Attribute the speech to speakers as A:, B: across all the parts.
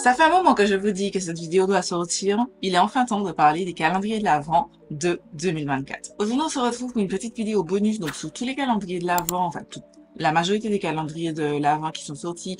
A: Ça fait un moment que je vous dis que cette vidéo doit sortir. Il est enfin temps de parler des calendriers de l'Avent de 2024. Aujourd'hui, on se retrouve pour une petite vidéo bonus donc sur tous les calendriers de l'Avent, enfin la majorité des calendriers de l'Avent qui sont sortis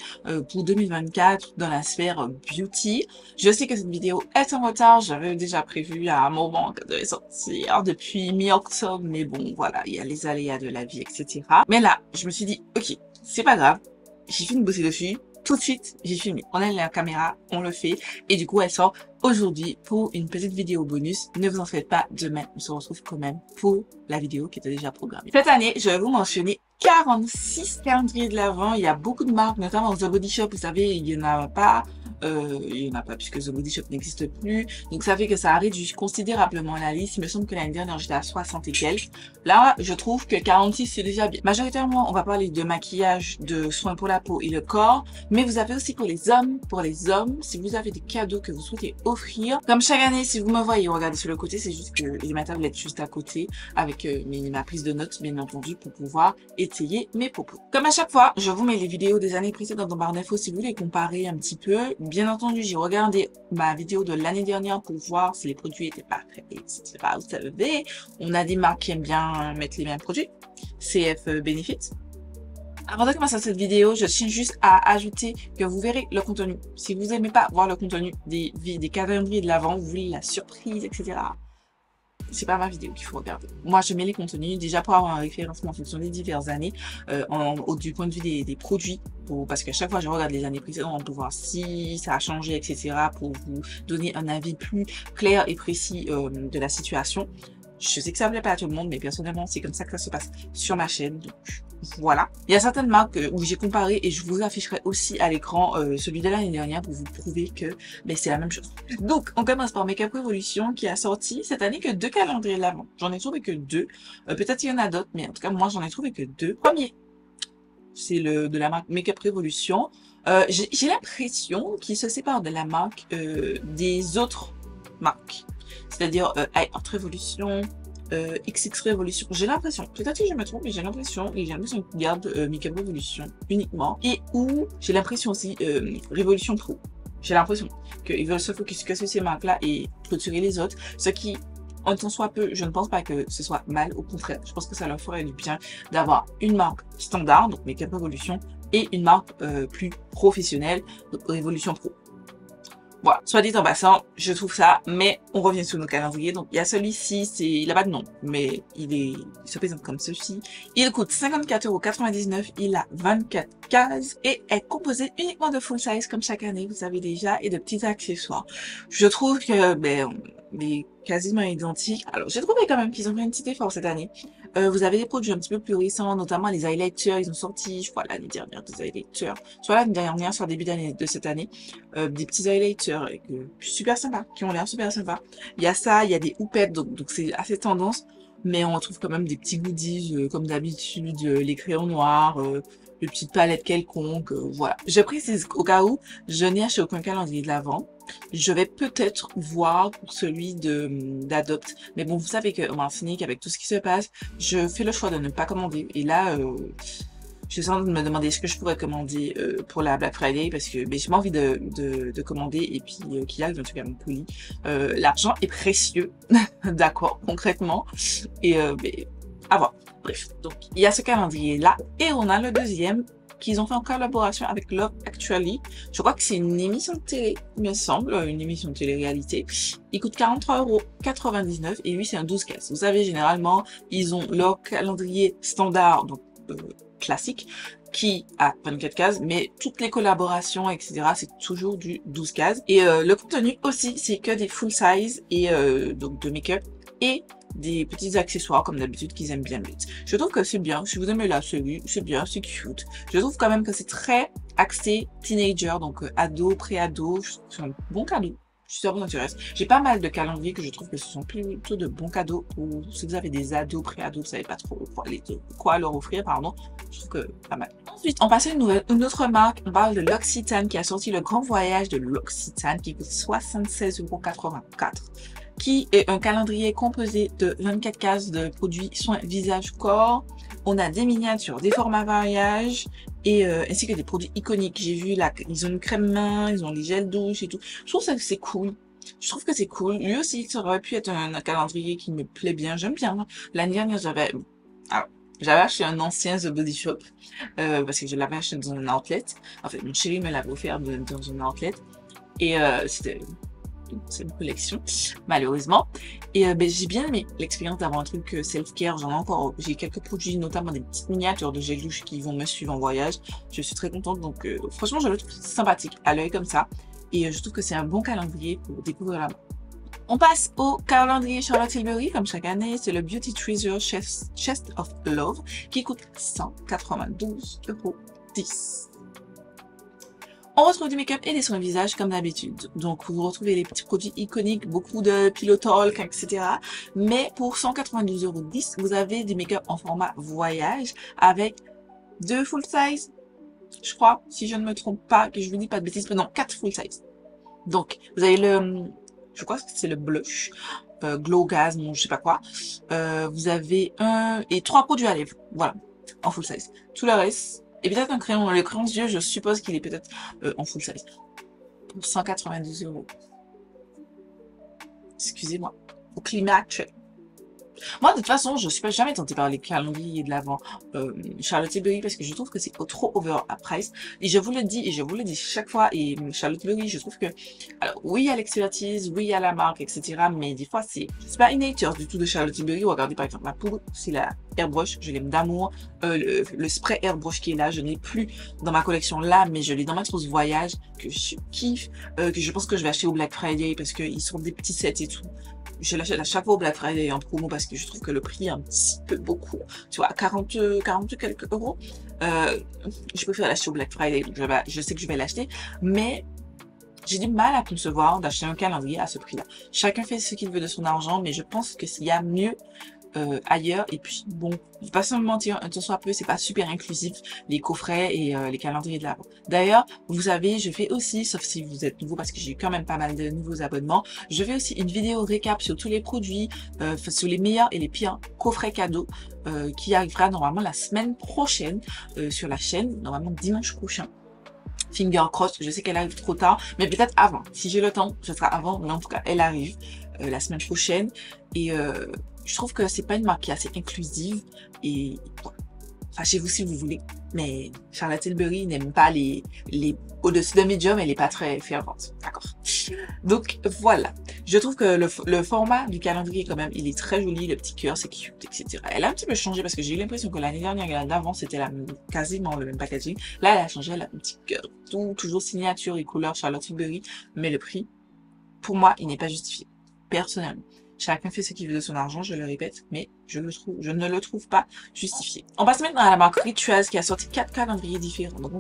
A: pour 2024 dans la sphère beauty. Je sais que cette vidéo est en retard. J'avais déjà prévu à un moment qu'elle devait sortir depuis mi-octobre, mais bon, voilà, il y a les aléas de la vie, etc. Mais là, je me suis dit, ok, c'est pas grave. J'ai fait une bosser dessus. Tout de suite, j'ai filmé. On a la caméra, on le fait. Et du coup, elle sort aujourd'hui pour une petite vidéo bonus. Ne vous en faites pas, demain, on se retrouve quand même pour la vidéo qui était déjà programmée. Cette année, je vais vous mentionner 46 calendriers de l'Avent. Il y a beaucoup de marques, notamment The Body Shop. Vous savez, il y en a pas puisque The Body Shop n'existe plus. Donc ça fait que ça réduit considérablement la liste. Il me semble que l'année dernière, j'étais à 60 et quelques. Là, je trouve que 46, c'est déjà bien. Majoritairement, on va parler de maquillage, de soins pour la peau et le corps. Mais vous avez aussi pour les hommes, si vous avez des cadeaux que vous souhaitez offrir. Comme chaque année, si vous me voyez, regardez sur le côté, c'est juste que j'ai ma tablette juste à côté avec ma prise de notes, bien entendu, pour pouvoir étayer mes propos. Comme à chaque fois, je vous mets les vidéos des années précédentes dans barre d'infos si vous voulez comparer un petit peu. Bien entendu, j'ai regardé ma vidéo de l'année dernière pour voir si les produits étaient parfaits, etc. Vous savez, on a des marques qui aiment bien mettre les mêmes produits. CF Benefit. Avant de commencer cette vidéo, je tiens juste à ajouter que vous verrez le contenu. Si vous n'aimez pas voir le contenu des calendriers de l'Avent, vous voulez la surprise, etc. C'est pas ma vidéo qu'il faut regarder. Moi, je mets les contenus déjà pour avoir un référencement en fonction des diverses années, du point de vue des produits, parce qu'à chaque fois, je regarde les années précédentes pour voir si ça a changé, etc. pour vous donner un avis plus clair et précis de la situation. Je sais que ça ne plaît pas à tout le monde, mais personnellement, c'est comme ça que ça se passe sur ma chaîne. Donc, voilà. Il y a certaines marques où j'ai comparé et je vous afficherai aussi à l'écran celui de l'année dernière pour vous prouver que c'est la même chose. Donc, on commence par Makeup Revolution qui a sorti cette année que 2 calendriers de l'Avent. J'en ai trouvé que 2. Peut-être qu'il y en a d'autres, mais en tout cas, moi, j'en ai trouvé que 2. Premier, c'est le de la marque Makeup Revolution. J'ai l'impression qu'il se sépare de la marque des autres marques. C'est-à-dire Art Revolution, XX Revolution. J'ai l'impression, peut-être que je me trompe, mais j'ai l'impression qu'ils gardent Makeup Revolution uniquement. Et où j'ai l'impression aussi Revolution Pro. J'ai l'impression qu'ils veulent se focus que sur ces marques-là et clôturer les autres. Ce qui, en tant soit peu, je ne pense pas que ce soit mal. Au contraire, je pense que ça leur ferait du bien d'avoir une marque standard, donc Makeup Revolution, et une marque plus professionnelle, donc Revolution Pro. Voilà, soit dit en passant, je trouve ça, mais on revient sur nos calendriers. Donc, il y a celui-ci, il n'a pas de nom, mais il se présente comme ceci. Il coûte 54,99 €, il a 24 cases et est composé uniquement de full size, comme chaque année, vous savez déjà, et de petits accessoires. Je trouve que, il est quasiment identique. Alors, j'ai trouvé quand même qu'ils ont fait un petit effort cette année. Vous avez des produits un petit peu plus récents, notamment les highlighters, ils ont sorti, je crois, l'année dernière, des highlighters. Soit l'année dernière, soit début d'année de cette année. Des petits highlighters super sympas, qui ont l'air super sympas. Il y a ça, il y a des houppets, donc c'est assez tendance. Mais on retrouve quand même des petits goodies, comme d'habitude, les crayons noirs, les petites palettes quelconques, voilà. Je précise au cas où, je n'ai acheté aucun calendrier de l'Avent. Je vais peut-être voir pour celui d'Adopt. Mais bon, vous savez que en Martinique, avec tout ce qui se passe, je fais le choix de ne pas commander. Et là, je suis en train de me demander est-ce que je pourrais commander pour la Black Friday parce que j'ai pas envie de commander et puis qu'il arrive en tout cas mon colis. L'argent est précieux, d'accord, concrètement. Et à voir. Bref, donc il y a ce calendrier là et on a le deuxième qu'ils ont fait en collaboration avec Love Actually. Je crois que c'est une émission de télé, il me semble, une émission de télé-réalité. Il coûte 43,99 € et lui c'est un 12 cases. Vous savez, généralement, ils ont leur calendrier standard, donc classique, qui a 24 cases, mais toutes les collaborations, etc., c'est toujours du 12 cases. Et le contenu aussi, c'est que des full size et donc de make-up et des petits accessoires comme d'habitude qu'ils aiment bien mettre. Je trouve que c'est bien, si vous aimez la série, c'est bien, c'est cute. Je trouve quand même que c'est très axé teenager, donc ado, pré-ado, c'est un bon cadeau. Je suis sûre que vous intéresse. J'ai pas mal de calendriers que je trouve que ce sont plutôt de bons cadeaux pour si vous avez des ados, pré-ados, vous savez pas trop quoi leur offrir, pardon. Je trouve que pas mal. Ensuite, on passe à une autre marque. On parle de L'Occitane qui a sorti le grand voyage de L'Occitane qui coûte 76,84 €. qui est un calendrier composé de 24 cases de produits soins visage corps. On a des miniatures, des formats variages et ainsi que des produits iconiques. J'ai vu là, ils ont une crème main, ils ont les gels douche et tout. Je trouve ça que c'est cool. Je trouve que c'est cool. Lui aussi, ça aurait pu être un calendrier qui me plaît bien. J'aime bien. L'année dernière, j'avais acheté un ancien The Body Shop parce que je l'avais acheté dans un outlet. En fait, mon chéri me l'avait offert dans un outlet. Et c'est une collection, malheureusement. Et ben, j'ai bien aimé l'expérience d'avoir un truc self-care. J'en ai encore, j'ai quelques produits, notamment des petites miniatures de gel douche qui vont me suivre en voyage. Je suis très contente. Donc, franchement, je le trouve sympathique à l'œil comme ça. Et je trouve que c'est un bon calendrier pour découvrir la mode. On passe au calendrier Charlotte Tilbury, comme chaque année. C'est le Beauty Treasure Chest of Love qui coûte 192,10 €. On retrouve du make-up et des soins visage comme d'habitude. Donc, vous retrouvez les petits produits iconiques, beaucoup de pillow talk, etc. Mais pour 192,10 €, vous avez du make-up en format voyage avec 2 full size, je crois, si je ne me trompe pas, que je vous dis pas de bêtises, non, 4 full size. Donc, vous avez je crois que c'est le blush, Glow Gas, je sais pas quoi. Vous avez 3 produits à lèvres, voilà, en full size. Tout le reste, et peut-être un crayon, le crayon de yeux, je suppose qu'il est peut-être en full size. Pour 192 €. Excusez-moi. Au climat actuel. Moi, de toute façon, je suis pas jamais tentée par les calendriers de l'Avent Charlotte Tilbury parce que je trouve que c'est trop over à price. Et je vous le dis, chaque fois. Et Charlotte Tilbury, je trouve que, alors oui, il y a l'expertise, oui, il y a la marque, etc. Mais des fois, c'est pas une haters du tout de Charlotte Tilbury. Regardez par exemple la poudre, c'est la airbrush, je l'aime d'amour. Le spray airbrush qui est là, je n'ai plus dans ma collection là, mais je l'ai dans ma trousse voyage que je kiffe, que je pense que je vais acheter au Black Friday parce qu'ils sont des petits sets et tout. Je l'achète à chaque fois au Black Friday en promo parce que je trouve que le prix est un petit peu beaucoup. Tu vois, 40 quelques euros. Je préfère l'acheter au Black Friday. Donc je sais que je vais l'acheter. Mais j'ai du mal à concevoir d'acheter un calendrier à ce prix-là. Chacun fait ce qu'il veut de son argent, mais je pense que s'il y a mieux ailleurs. Et puis, bon, je vais pas se mentir, un tant soit peu, c'est pas super inclusif, les coffrets et les calendriers de l'Avent. D'ailleurs, vous savez, je fais aussi, sauf si vous êtes nouveau, parce que j'ai eu quand même pas mal de nouveaux abonnements, je fais aussi une vidéo récap sur tous les produits, sur les meilleurs et les pires coffrets cadeaux, qui arrivera normalement la semaine prochaine sur la chaîne, normalement dimanche prochain. Finger crossed, je sais qu'elle arrive trop tard, mais peut-être avant. Si j'ai le temps, ce sera avant, mais en tout cas, elle arrive la semaine prochaine. Et je trouve que c'est pas une marque qui est assez inclusive. Et voilà. Fâchez-vous si vous voulez. Mais Charlotte Tilbury n'aime pas les au-dessus de medium, elle est pas très fervente. D'accord. Donc voilà. Je trouve que le format du calendrier quand même, il est très joli, le petit cœur, c'est cute, etc. Elle a un petit peu changé parce que j'ai eu l'impression que l'année dernière et l'année d'avant, c'était quasiment le même packaging. Là, elle a changé, elle a un petit cœur. Toujours signature et couleur Charlotte Tilbury. Mais le prix, pour moi, il n'est pas justifié. Personnellement. Chacun fait ce qu'il veut de son argent, je le répète, mais je ne le trouve pas justifié. On passe maintenant à la marque Rituals qui a sorti 4 calendriers différents. Donc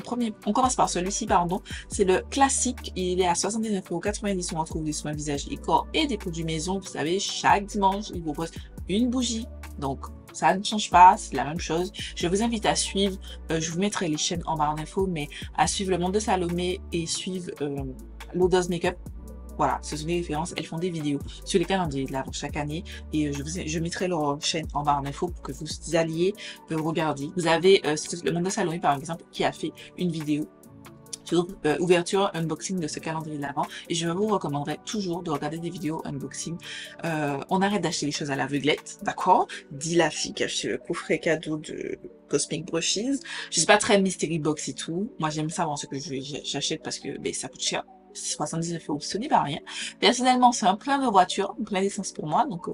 A: on commence par celui-ci, pardon. C'est le classique, il est à 79,90 €. On retrouve des soins visage et corps et des produits maison. Vous savez, chaque dimanche, il vous propose une bougie. Donc ça ne change pas, c'est la même chose. Je vous invite à suivre, je vous mettrai les chaînes en barre d'infos, mais à suivre le monde de Salomé et suivre l'Odos Makeup. Voilà, ce sont des références. Elles font des vidéos sur les calendriers de l'Avent chaque année et je mettrai leur chaîne en barre d'infos pour que vous alliez regarder. Vous avez le monde de Salomé par exemple qui a fait une vidéo sur ouverture, unboxing de ce calendrier de l'Avent et je vous recommanderais toujours de regarder des vidéos unboxing. On arrête d'acheter les choses à l'aveuglette, d'accord? Dit la fille qui a acheté le coffret cadeau de Cosmic Brushes. Je suis pas très mystery box et tout. Moi j'aime savoir ce que j'achète parce que ça coûte cher. 79 €, ce n'est pas rien. Personnellement, c'est un plein de voiture, un plein d'essence pour moi, donc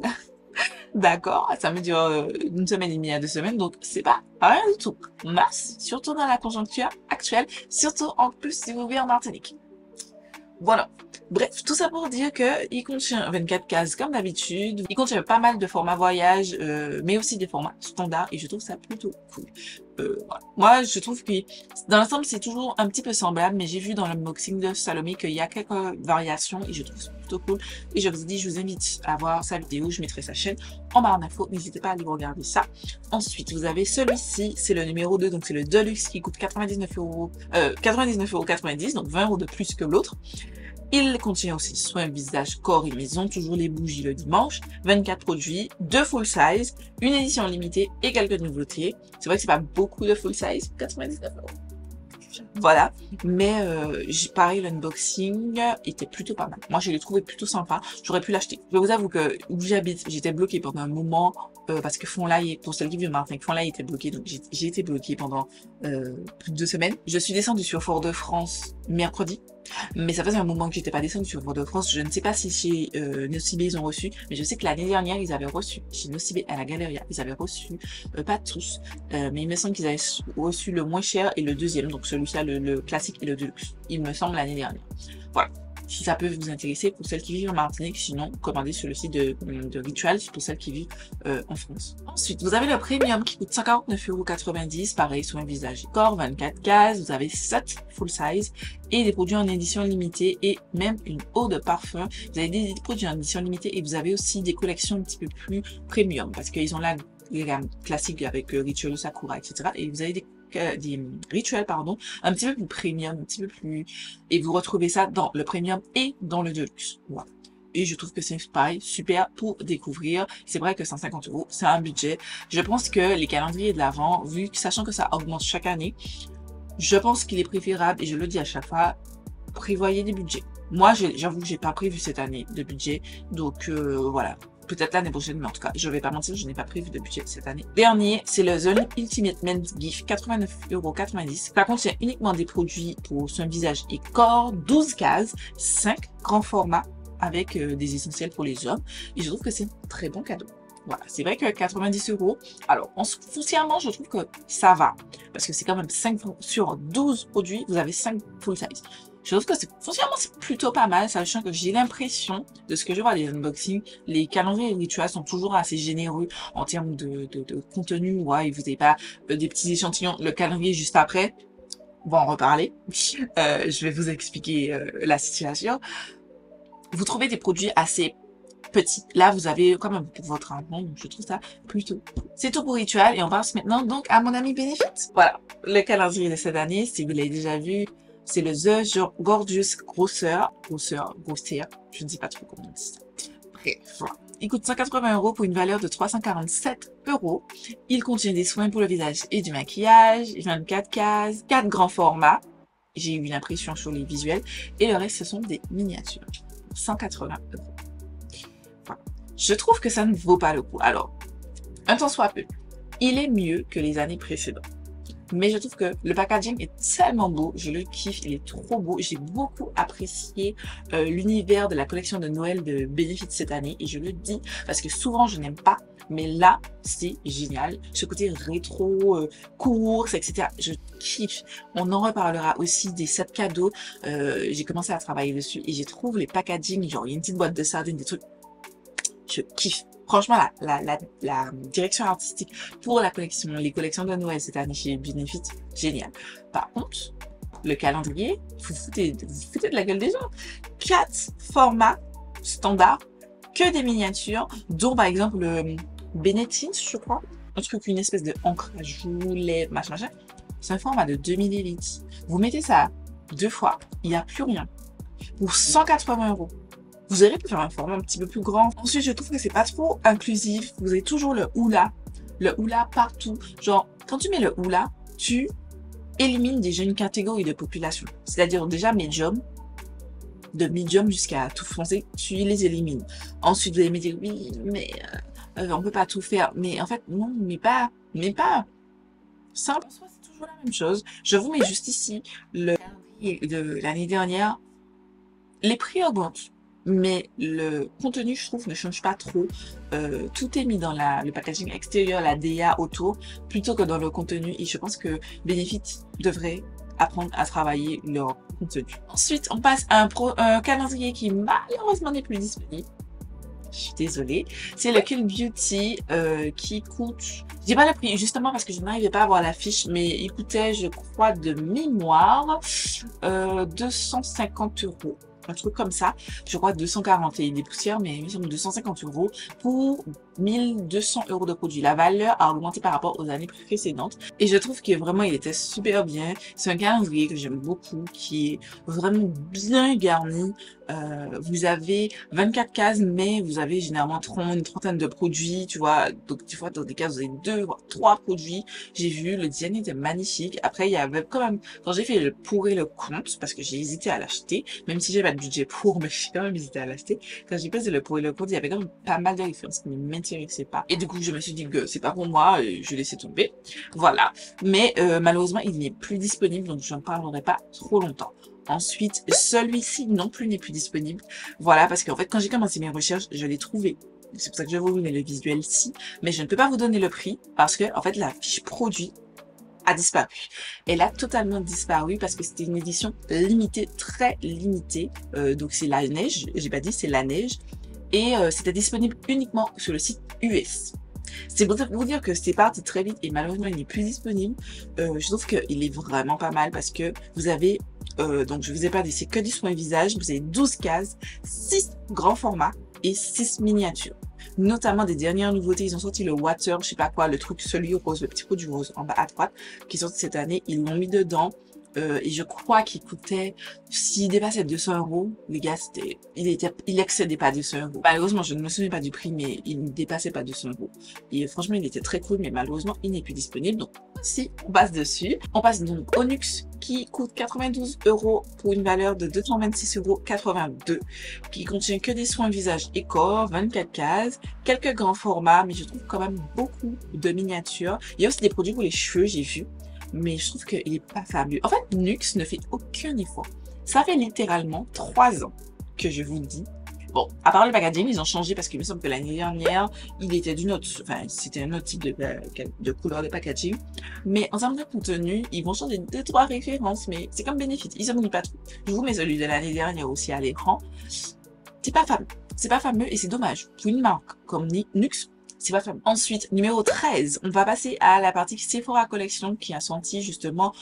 A: d'accord, ça me dure une semaine et demie à 2 semaines, donc c'est pas rien du tout. Masse, surtout dans la conjoncture actuelle, surtout en plus si vous vivez en Martinique. Voilà. Bref, tout ça pour dire que il contient 24 cases comme d'habitude. Il contient pas mal de formats voyage, mais aussi des formats standards et je trouve ça plutôt cool. Voilà. Moi, je trouve que dans l'ensemble, c'est toujours un petit peu semblable, mais j'ai vu dans l'unboxing de Salomé qu'il y a quelques variations et je trouve ça plutôt cool. Et je vous dis, je vous invite à voir sa vidéo, je mettrai sa chaîne en barre d'infos. N'hésitez pas à aller regarder ça. Ensuite, vous avez celui-ci, c'est le numéro 2, donc c'est le Deluxe qui coûte 99 €, 99,90 €, donc 20 € de plus que l'autre. Il contient aussi soins visage, corps et maison, toujours les bougies le dimanche, 24 produits, 2 full size, une édition limitée et quelques nouveautés. C'est vrai que c'est pas beaucoup de full size, 99 €. Voilà, mais pareil, l'unboxing était plutôt pas mal. Moi, je l'ai trouvé plutôt sympa. J'aurais pu l'acheter. Je vous avoue que où j'habite, j'étais bloquée pendant un moment parce que Fonlaye, pour celle qui vit au Martinique, Fonlaye était bloqué, donc j'ai été bloquée pendant plus de 2 semaines. Je suis descendue sur Fort-de-France mercredi, mais ça faisait un moment que j'étais pas descendue sur Fort-de-France. Je ne sais pas si chez Nocibé ils ont reçu, mais je sais que l'année dernière ils avaient reçu chez Nocibé à la Galeria, ils avaient reçu pas tous, mais il me semble qu'ils avaient reçu le moins cher et le deuxième, donc celui-là le classique et le deluxe. Il me semble l'année dernière. Voilà. Si ça peut vous intéresser pour celles qui vivent en Martinique, sinon commandez sur le site de Ritual pour celles qui vivent en France. Ensuite, vous avez le premium qui coûte 59,90 €, pareil, soin visage et corps, 24 cases, vous avez 7 full size et des produits en édition limitée et même une eau de parfum. Vous avez des produits en édition limitée et vous avez aussi des collections un petit peu plus premium parce qu'ils ont la gamme classique avec Ritual, Sakura, etc. Et vous avez des rituels, pardon, un petit peu plus premium, un petit peu plus, et vous retrouvez ça dans le premium et dans le deluxe. Voilà. Et je trouve que c'est pareil, super pour découvrir. C'est vrai que 150 €, c'est un budget. Je pense que les calendriers de l'Avent, sachant que ça augmente chaque année, je pense qu'il est préférable, et je le dis à chaque fois, prévoyez des budgets. Moi, j'avoue que j'ai pas prévu cette année de budget, donc voilà. Peut-être l'année prochaine, mais en tout cas, je vais pas mentir, je n'ai pas prévu de budget cette année. Dernier, c'est le The Ultimate Men's Gift, 89,90 €. Ça contient uniquement des produits pour soin visage et corps, 12 cases, 5 grands formats avec des essentiels pour les hommes. Et je trouve que c'est un très bon cadeau. Voilà, c'est vrai que 90 €, alors foncièrement, je trouve que ça va. Parce que c'est quand même 5 sur 12 produits, vous avez 5 full size. Je trouve que foncièrement, c'est plutôt pas mal, sachant que j'ai l'impression, de ce que je vois des unboxings, les calendriers rituels sont toujours assez généreux en termes de contenu. Ouais, et vous n'avez pas des petits échantillons. Le calendrier juste après, on va en reparler. Je vais vous expliquer la situation. Vous trouvez des produits assez petits. Là, vous avez quand même pour votre argent, donc je trouve ça plutôt. C'est tout pour Ritual et on passe maintenant donc à mon ami Benefit. Voilà, le calendrier de cette année, si vous l'avez déjà vu, c'est le The Gorgeous Grosseur, je ne sais pas trop comment on dit ça. Bref, voilà. Il coûte 180 € pour une valeur de 347 €. Il contient des soins pour le visage et du maquillage, 24 cases, 4 grands formats. J'ai eu une impression sur les visuels et le reste, ce sont des miniatures. 180 €. Voilà. Je trouve que ça ne vaut pas le coup. Alors, un temps soit peu, il est mieux que les années précédentes. Mais je trouve que le packaging est tellement beau, je le kiffe, il est trop beau. J'ai beaucoup apprécié l'univers de la collection de Noël de Benefit cette année et je le dis parce que souvent je n'aime pas, mais là c'est génial. Ce côté rétro, course, etc. Je kiffe. On en reparlera aussi des sets cadeaux. J'ai commencé à travailler dessus et j'ai trouvé les packaging, genre il y a une petite boîte de sardines, des trucs. Je kiffe. Franchement, la direction artistique pour la collection, les collections de Noël cette année chez Benefit, génial. Par contre, le calendrier, vous foutez de la gueule des gens. 4 formats standards, que des miniatures, dont par exemple le Benettin, je crois. Un truc, une espèce de encre à joues, lèvres, machin. C'est un format de 2 ml. Vous mettez ça 2 fois, il n'y a plus rien. Pour 180 €. Vous aurez pu faire un format un petit peu plus grand. Ensuite, je trouve que c'est pas trop inclusif. Vous avez toujours le hula partout. Genre, quand tu mets le hula, tu élimines déjà une catégorie de population. C'est-à-dire déjà médium, de médium jusqu'à tout foncé, tu les élimines. Ensuite, vous allez me dire, oui, mais on peut pas tout faire. Mais en fait, non, mais pas. Simple, c'est toujours la même chose. Je vous mets juste ici le calendrier de l'année dernière. Les prix augmentent. Mais le contenu, je trouve, ne change pas trop. Tout est mis dans le packaging extérieur, la DA autour, plutôt que dans le contenu. Et je pense que Benefit devrait apprendre à travailler leur contenu. Ensuite, on passe à un calendrier qui malheureusement n'est plus disponible. Je suis désolée. C'est le Cult Beauty qui coûte... Je dis pas le prix, justement parce que je n'arrivais pas à voir la fiche, mais il coûtait, je crois, de mémoire 250 €. un truc comme ça, je crois 240 et des poussières, mais il me semble 250 € pour 1200 € de produit. La valeur a augmenté par rapport aux années précédentes et je trouve que vraiment il était super bien. C'est un calendrier que j'aime beaucoup, qui est vraiment bien garni. Vous avez 24 cases, mais vous avez généralement une trentaine de produits, tu vois. Donc, des fois, dans des cases, vous avez 2, voire 3 produits. J'ai vu, le design était magnifique. Après, il y avait quand même, quand j'ai fait le pour et le contre, parce que j'ai hésité à l'acheter, même si j'ai pas de budget pour, mais j'ai quand même hésité à l'acheter. Quand j'ai pesé le pour et le contre, il y avait quand même pas mal de références qui ne m'intéressaient pas. Et du coup, je me suis dit que c'est pas pour moi, et je laissais tomber. Voilà. Mais, malheureusement, il n'est plus disponible, donc je ne parlerai pas trop longtemps. Ensuite, celui-ci non plus n'est plus disponible. Voilà, parce qu'en fait, quand j'ai commencé mes recherches, je l'ai trouvé. C'est pour ça que je vais vous donner le visuel ici. Mais je ne peux pas vous donner le prix parce que, en fait, la fiche produit a disparu. Elle a totalement disparu parce que c'était une édition limitée, très limitée. Donc, c'est la neige. J'ai pas dit, c'est la neige. Et c'était disponible uniquement sur le site US. C'est pour vous dire que c'est parti très vite et malheureusement il n'est plus disponible. Je trouve qu'il est vraiment pas mal parce que vous avez, donc je vous ai pas dit, c'est que du soin visage, vous avez 12 cases, 6 grands formats et 6 miniatures. Notamment des dernières nouveautés, ils ont sorti le water, je sais pas quoi, le truc, celui rose, le petit produit rose en bas à droite, qui est sorti cette année, ils l'ont mis dedans. Et je crois qu'il coûtait, s'il dépassait 200 €, les gars, il excédait pas 200 €. Malheureusement, je ne me souviens pas du prix, mais il ne dépassait pas 200 €. Et franchement, il était très cool, mais malheureusement, il n'est plus disponible. Donc, si on passe dessus, on passe donc au Nuxe, qui coûte 92 € pour une valeur de 226,82 €, qui contient que des soins visage et corps, 24 cases, quelques grands formats, mais je trouve quand même beaucoup de miniatures. Il y a aussi des produits pour les cheveux, j'ai vu. Mais je trouve qu'il est pas fabuleux. En fait, Nuxe ne fait aucun effort. Ça fait littéralement 3 ans que je vous le dis. Bon, à part le packaging, ils ont changé parce qu'il me semble que l'année dernière, il était d'une autre, enfin, c'était un autre type de couleur de packaging. Mais en termes de contenu, ils vont changer 2-3 références, mais c'est comme bénéfice. Ils n'oublient pas trop. Je vous mets celui de l'année dernière aussi à l'écran. C'est pas fameux. C'est pas fameux et c'est dommage. Pour une marque comme Nuxe, c'est pas fameux. Ensuite, numéro 13, on va passer à la partie Sephora Collection qui a sorti justement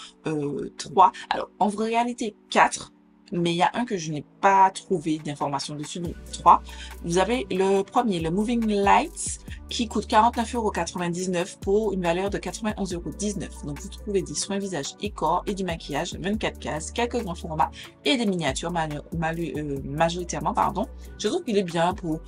A: 3. Alors, en réalité, 4. Mais il y a un que je n'ai pas trouvé d'informations dessus, donc 3. Vous avez le premier, le Moving Lights, qui coûte 49,99 € pour une valeur de 91,19 €. Donc, vous trouvez des soins visage et corps et du maquillage, 24 cases, quelques grands formats et des miniatures majoritairement, pardon. Je trouve qu'il est bien pour,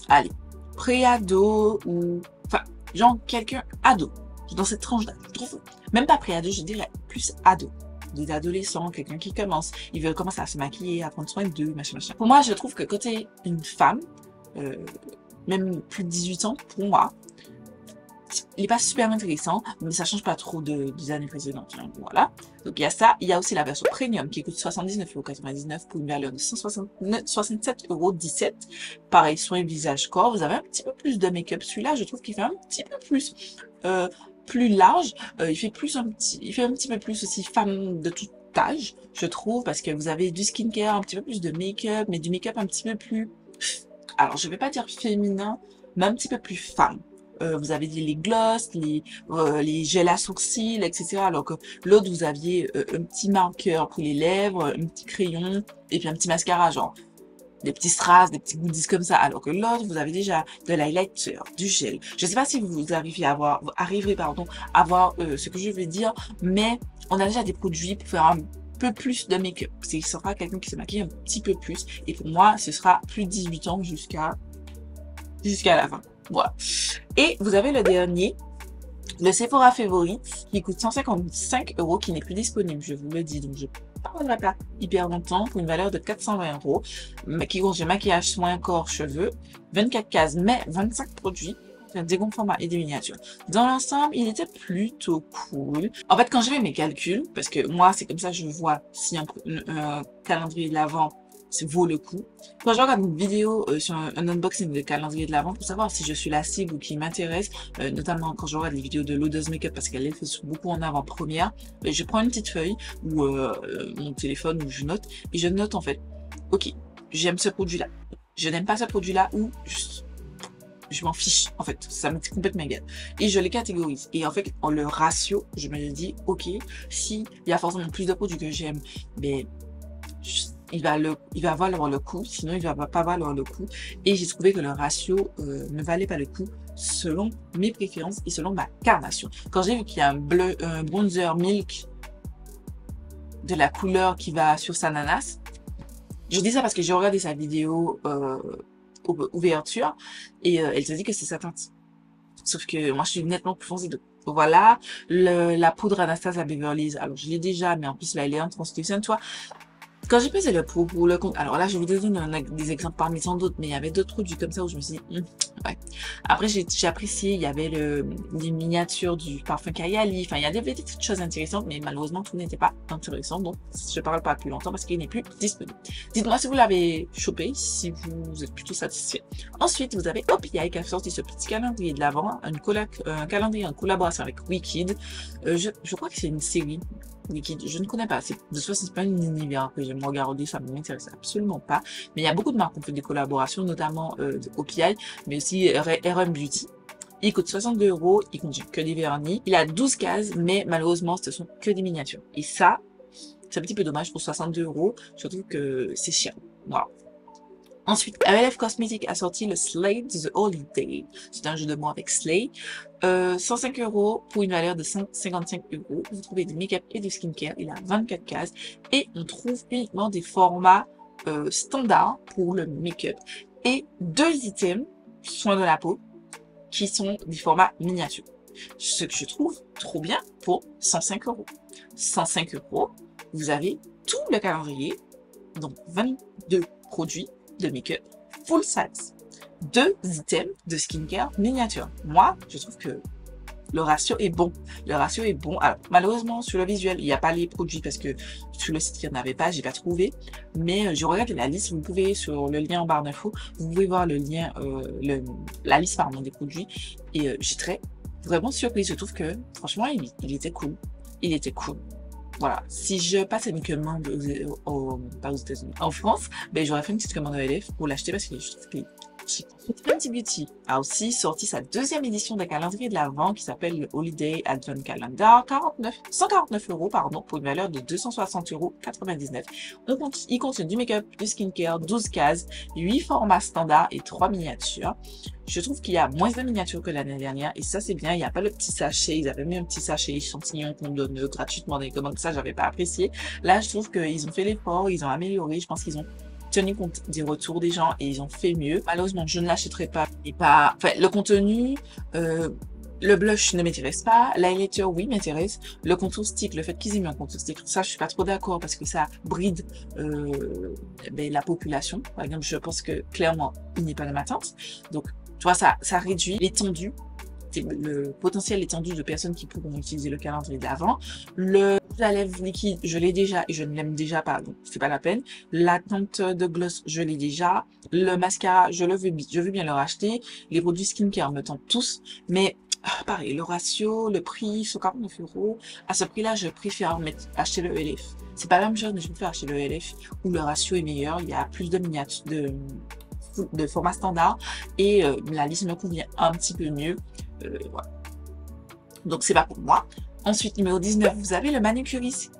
A: allez, pré-ado ou, enfin, genre quelqu'un ado, dans cette tranche d'âge, je trouve. Même pas pré-ado, je dirais plus ado. Des adolescents, quelqu'un qui commence, ils veulent commencer à se maquiller, à prendre soin d'eux, machin, machin. Pour moi, je trouve que quand t'es une femme, même plus de 18 ans, pour moi, il est pas super intéressant, mais ça change pas trop des années précédentes. Hein, voilà. Donc il y a ça. Il y a aussi la version premium qui coûte 79,99 € pour une valeur de 167,17 €. Pareil, soin visage corps. Vous avez un petit peu plus de make-up. Celui-là, je trouve qu'il fait un petit peu plus large. Il fait un petit peu plus aussi femme de tout âge, je trouve, parce que vous avez du skincare, un petit peu plus de make-up, mais du make-up un petit peu plus, alors je vais pas dire féminin, mais un petit peu plus femme. Vous avez les gloss, les gels à sourcils, etc. Alors que l'autre, vous aviez un petit marqueur pour les lèvres, un petit crayon, et puis un petit mascara, genre des petits strass, des petits goodies comme ça. Alors que l'autre, vous avez déjà de l'highlighter, du gel. Je sais pas si vous arriverez à voir ce que je veux dire, mais on a déjà des produits pour faire un peu plus de make-up. Ce sera quelqu'un qui se maquille un petit peu plus. Et pour moi, ce sera plus de 18 ans jusqu'à la fin. Voilà. Et vous avez le dernier, le Sephora Favorite, qui coûte 155 €, qui n'est plus disponible, je vous le dis. Donc, je ne parlerai pas hyper longtemps pour une valeur de 420 €, mais qui contient maquillage, soins, corps, cheveux, 24 cases, mais 25 produits, des grands formats et des miniatures. Dans l'ensemble, il était plutôt cool. En fait, quand j'ai fait mes calculs, parce que moi, c'est comme ça que je vois si un calendrier de l'Avent vaut le coup. Quand je regarde une vidéo sur un unboxing de calendrier de l'Avent pour savoir si je suis la cible ou qui m'intéresse, notamment quand je regarde les vidéos de Loda's Makeup parce qu'elle les fait beaucoup en avant-première, je prends une petite feuille ou mon téléphone où je note et je note en fait, ok, j'aime ce produit-là, je n'aime pas ce produit-là ou je m'en fiche en fait, ça me complètement égal. Et je les catégorise. Et en fait, en le ratio, je me dis, ok, s'il y a forcément plus de produits que j'aime, mais il va valoir le coup, sinon il va pas valoir le coup. Et j'ai trouvé que le ratio ne valait pas le coup selon mes préférences et selon ma carnation. Quand j'ai vu qu'il y a un bronzer milk de la couleur qui va sur sa nanas, je dis ça parce que j'ai regardé sa vidéo ouverture et elle te dit que c'est sa teinte. Sauf que moi, je suis nettement plus foncée. Donc, voilà, la poudre Anastasia Beverly Hills. Alors, je l'ai déjà, mais en plus, là, elle est en translucent, tu vois. Quand j'ai pesé le pot pour le compte, alors là, je vais vous donner des exemples parmi tant d'autres, mais il y avait d'autres produits comme ça où je me suis dit, ouais. Après, j'ai apprécié, il y avait les miniatures du parfum Kayali, enfin, il y avait des petites choses intéressantes, mais malheureusement, tout n'était pas intéressant, donc je parle pas plus longtemps parce qu'il n'est plus disponible. Dites-moi si vous l'avez chopé, si vous êtes plutôt satisfait. Ensuite, vous avez OPI qui a sorti ce petit calendrier de l'avant, un calendrier en collaboration avec Wicked. Je crois que c'est une série. Wicked, je ne connais pas. De toute façon, c'est pas une univers que j'aime regarder, ça ne m'intéresse absolument pas. Mais il y a beaucoup de marques qui ont fait des collaborations, notamment OPI, mais aussi RM Beauty. Il coûte 62 €, il contient que des vernis. Il a 12 cases, mais malheureusement, ce sont que des miniatures. Et ça, c'est un petit peu dommage pour 62 €, surtout que c'est cher. Voilà. Ensuite, LF Cosmetics a sorti le Slay The Holiday. C'est un jeu de mots avec Slay. 105 € pour une valeur de 155 €. Vous trouvez du make-up et du skincare. Il a 24 cases. Et on trouve uniquement des formats standards pour le make-up. Et 2 items, soins de la peau, qui sont des formats miniatures. Ce que je trouve trop bien pour 105 €. 105 €, vous avez tout le calendrier, donc 22 produits de make-up full size. 2 items de skincare miniature. Moi, je trouve que le ratio est bon. Le ratio est bon. Alors, malheureusement, sur le visuel, il n'y a pas les produits parce que sur le site, il n'y en avait pas, j'ai pas trouvé. Mais je regarde la liste. Vous pouvez, sur le lien en barre d'infos, vous pouvez voir le lien, la liste, pardon, des produits. Et j'étais vraiment surprise. Je trouve que, franchement, il était cool. Il était cool. Voilà, si je passe une commande pas aux États-Unis, en France, ben j'aurais fait une petite commande à LF pour l'acheter parce que je trouve qu'il est chic. Fenty Beauty a aussi sorti sa deuxième édition d'un calendrier de l'Avent qui s'appelle le Holiday Advent Calendar, 149 € pardon, pour une valeur de 260,99 €. Il contient du make-up, du skincare, 12 cases, 8 formats standards et 3 miniatures. Je trouve qu'il y a moins de miniatures que l'année dernière et ça c'est bien, il n'y a pas le petit sachet, ils avaient mis un petit sachet échantillon qu'on donne gratuitement dans les commandes, ça j'avais pas apprécié. Là je trouve qu'ils ont fait l'effort, ils ont amélioré, je pense qu'ils ont tenu compte des retours des gens et ils ont fait mieux. Malheureusement je ne l'achèterai pas, enfin le contenu, le blush ne m'intéresse pas, l'highlighter oui m'intéresse, le contour stick, le fait qu'ils aient mis un contour stick, ça je suis pas trop d'accord parce que ça bride la population. Par exemple, je pense que clairement il n'est pas de ma teinte, donc tu vois ça réduit l'étendue, le potentiel étendu de personnes qui pourront utiliser le calendrier de l'Avent. Le rouge à lèvres liquide, je l'ai déjà et je ne l'aime déjà pas, donc c'est pas la peine. La teinte de gloss, je l'ai déjà. Le mascara, je veux bien le racheter. Les produits skincare me tentent tous, mais pareil, le ratio, le prix, 149 €. À ce prix-là, je préfère acheter le LF. C'est pas la même chose, mais je préfère acheter le LF où le ratio est meilleur. Il y a plus de miniatures, de format standard et la liste me convient un petit peu mieux. Voilà. Donc c'est pas pour moi. Ensuite, numéro 19, vous avez le manucuriste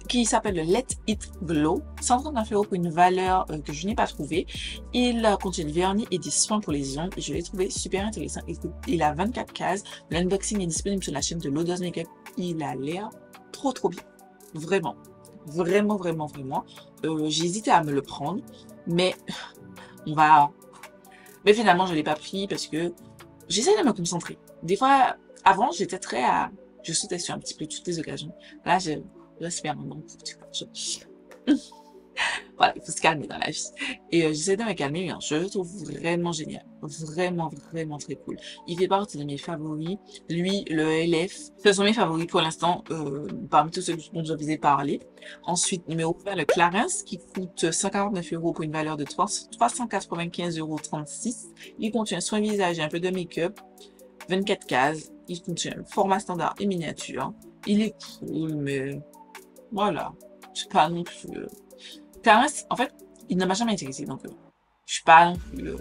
A: qui s'appelle le Let It Glow, 139 € pour une valeur que je n'ai pas trouvée. Il contient du vernis et des soins pour les ongles et je l'ai trouvé super intéressant. Il a 24 cases. L'unboxing est disponible sur la chaîne de Loda's Makeup. Il a l'air trop bien. Vraiment. J'ai hésité à me le prendre, mais mais finalement je l'ai pas pris parce que j'essaie de me concentrer. Des fois, avant, j'étais je sautais sur un petit peu toutes les occasions. Là, je respire maintenant. Voilà, il faut se calmer dans la vie. Et j'essaie de me calmer, mais je le trouve vraiment génial. Vraiment très cool. Il fait partie de mes favoris. Lui, le LF, ce sont mes favoris pour l'instant, parmi tous ceux dont je vous ai parlé. Ensuite, numéro 20, le Clarins, qui coûte 149 € pour une valeur de 395,36 €. Il contient soin visage et un peu de make-up. 24 cases. Il contient format standard et miniature. Il est cool, mais voilà. C'est pas non plus... Clarins, en fait, il ne m'a jamais intéressé, donc je suis pas non plus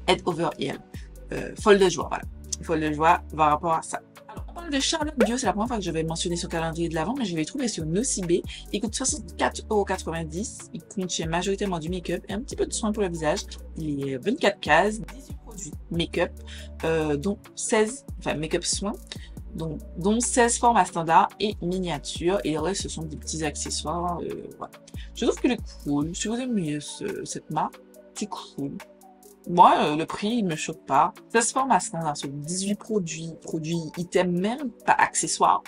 A: head over ear. Folle de joie, voilà. Folle de joie par rapport à ça. Alors, On parle de Charlotte Bio, c'est la première fois que je vais mentionner son calendrier de l'Avent, mais je l'ai trouvé sur Nocibé. Il coûte 64,90 €. Il contient majoritairement du make-up et un petit peu de soin pour le visage. Il est 24 cases, 18 produits make-up, dont 16, enfin make-up soin, dont 16 formats standards et miniatures. Et le reste, ce sont des petits accessoires. Voilà. Je trouve qu'elle est cool. Si vous aimez cette marque, c'est cool. Moi, le prix, il me choque pas. Ça se forme à standard sur 18 produits, items, même pas accessoires.